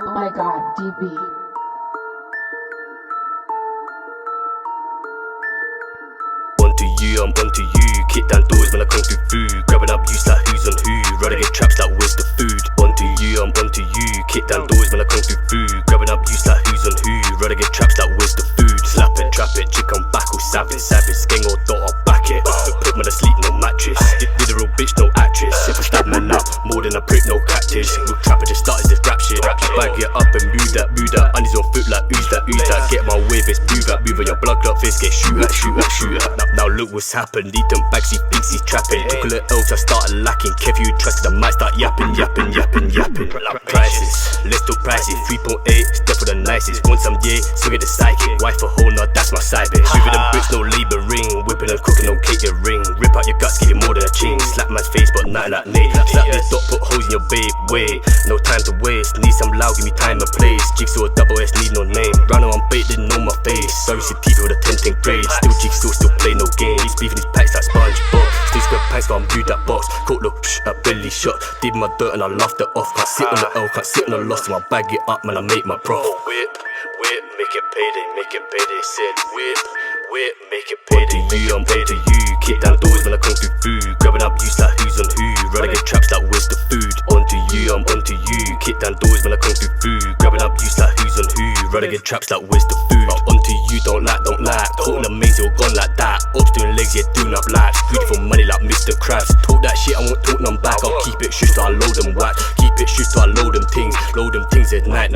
Oh my god, DB. Onto you, I'm onto you. Kick down doors when I come through food. Grabbing up use like who's on who. Rather get traps like where's the food. Onto you, I'm onto you. Kick down doors when I come through food. Grabbing up use like who's on who. Rather get traps like where's the food. Slap it, trap it, chick on back, all savage. Gang or dot, I'll back it. Put man to sleep, no mattress. Did a real bitch, no actress. If I stab man up, more than a prick, no cactus. Real trapper just started this rap shit. Bag it up and move that. Undies on foot like ooze that. Get my wave, it's move out. Your blood clot face, get shoot at. Now look what's happened. Lead them bags, he thinks he's trapping. Took a little else, I started lacking. Kev, you trusted, I might start yapping. Like prices, let's do prices. 3.8, step for the nicest. Want some, yeah, swing at the psychic. Wife a whole, nah, that's my side bitch. Moving them bricks, no labouring. Whipping and cooking, no cake your ring. Rip out your guts, give you more than a ching. Slap my face, but nothing like Nate. Slap this dot, put holes in your babe. Wait, no time to waste. Need some loud, give me time and place. Jigsaw, double S, need no name. Round on bait, didn't know my face. Sorry, see TV with a 10 grade. Still Jigsaw, still play no game. He's beefing his packs like SpongeBob. Still square pants, got him viewed that box. Coat look, at belly shot. Did my dirt and I laughed it off. Can't sit on the L, can't sit on the loss. So I bag it up, man, I make my prof. Whip, make it payday. Said whip, make it payday. Onto you, I'm onto you. Kick down doors when I come through food. Grabbing up use like who's on who. Rather get traps like where's the food. Onto you, I'm onto you. Kick down doors when I come through food. Grabbing up use like who's on who. Rather get traps like where's the food. Onto you, don't lie. Talking amazing, all gone like that. Ops doing legs, yeah, doing up laps. Greedy for money like Mr. Krabs. Talk that shit, I won't talk none back. I'll keep it shush till I load them whack. Keep it shush till I load them things. It's night.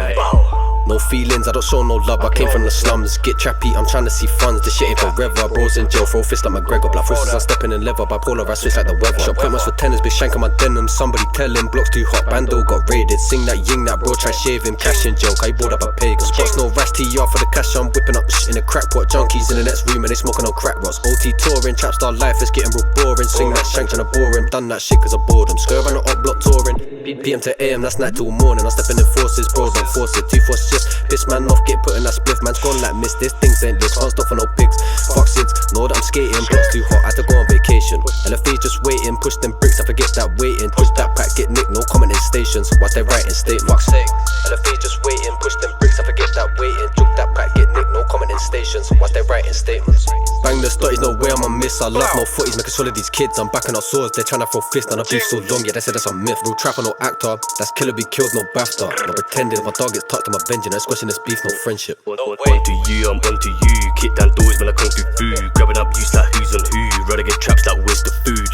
No feelings, I don't show no love, I came from the slums. Get trappy, I'm trying to see funds, this shit ain't forever. Bros in jail, throw fist like McGregor. Black forces, I'm stepping in leather. Bipolar, I switch like the weather. Shot point for tenors, bitch shanking my denim. Somebody tell him, blocks too hot, Bando got raided. Sing that ying, that bro try shave him. Cash in joke, I bought up a pagan. Spots no rash TR for the cash, I'm whipping up shit in the crack pot. Junkies in the next room and they smoking on crack rocks. OT touring, trap star life is getting real boring. Swing that shank trying to bore him. Done that shit cause I bored him. Skir around the up block touring. PM to AM, that's night till morning. I'm stepping in forces, bro, don't force it. 2 4 shifts, piss man off, get put in that spliff. Man's gone like mist, this things ain't this. Can't stop for no pigs. Fuck sids, know that I'm skating. Blocks too hot, I had to go on vacation. LFA's just waiting, push them bricks, I forget that waiting. Push that pack, get nicked, no comment in stations. Whilst they writing statements. Fuck's sake, LFA's just waiting, push them bricks, I forget that waiting. Juke that pack, get nicked, no comment in stations. Whilst they writing statements. Bang the stutties, no way I'ma miss. I love no footies, making sure of these kids. I'm backing out swords, they're trying to throw fists. And I beef so long, yeah, they said that's a myth. Real trapper, no actor, that's killer be killed, no BAFTA. No pretending, my dog gets tucked, I'm avenging. No squashing this beef, no friendship. Onto you, I'm onto you. Kick down doors when I come through food. Grabbing up use like who's on who. Rather get traps like where's the food.